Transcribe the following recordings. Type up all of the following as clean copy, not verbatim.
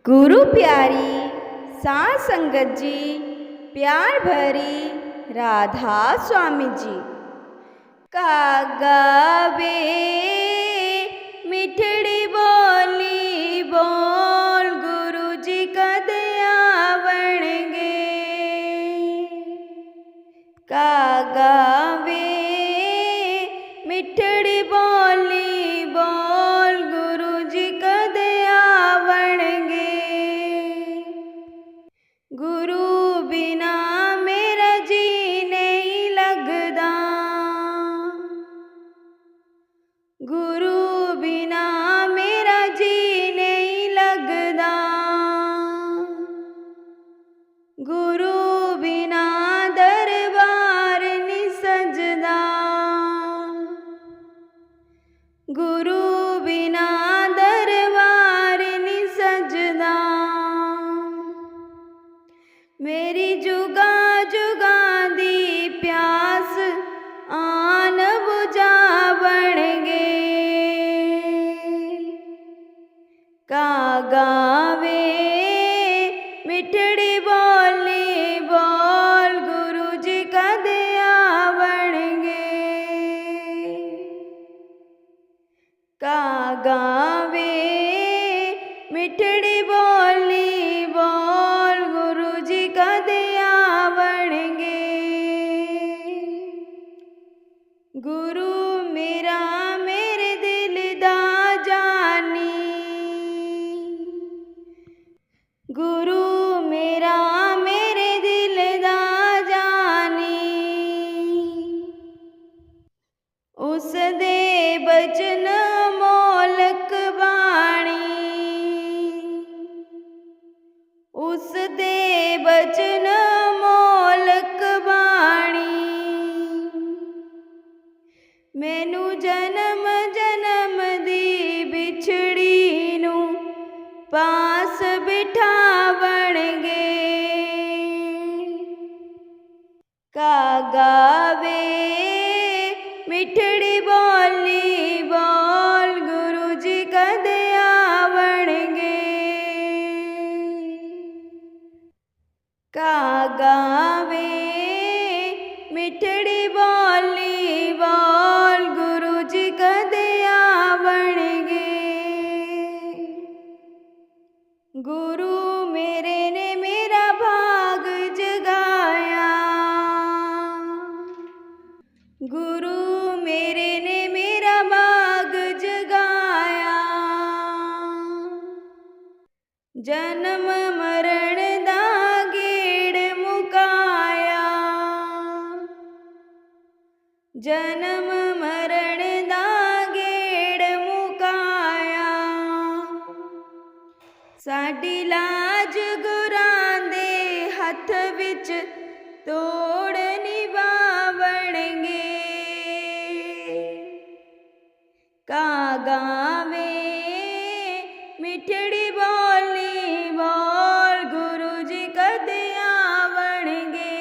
गुरु प्यारी साध संगत जी, प्यार भरी राधा स्वामी जी। गावे मिठड़ी बोली बोल, गुरु जी कद आवणगे। गावे मिठड़ी बोली बोल, गुरु जी कद आवणगे। गुरु बिना मेरा जी नहीं लगदा, गुरु बिना मेरा जी नहीं लगदा। गुरु बिना दरबार नहीं सजदा, गुरु बिना दरबार नहीं सजदा। मेरी जुगा जुगा दी प्यास आन बुझा बनगे। गावे मिठड़ी बोली बोल, गुरु जी कद आवणगे। गावे मिठड़ी बोली बोल, गुरु जी कद आवणगे। गुरु मेरा मेरे दिल दा जानी, गुरु मेरा मेरे दिल दा जानी। उस दे बचन मोलक बाणी, उस दे बचन मोलक बाणी। मैनू जन्म जन्म दी बिछड़ी नू पास बिठावणगे। गावे मिठड़ी बोली बोल, गुरु जी कद आवणगे। गावे मिठड़ी बोली बोल, गुरु जी कद आवणगे। गुरु मेरे ने मेरा भाग जगाया, गुरु मेरे ने मेरा भाग जगाया। जन्म मरण दा गेड़ मुकाया, जन्म मरण दा गेड़ मुकाया। साडी लाज गुरां दे हथ विच तोड़ निभावणगे। गावे मिठड़ी बोली बोल, गुरु जी कद आवणगे।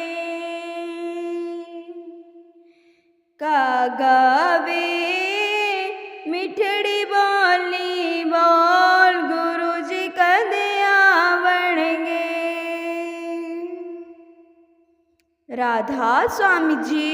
गावे मिठड़ी बोली बोल, गुरु जी कद आवणगे। राधा स्वामी जी।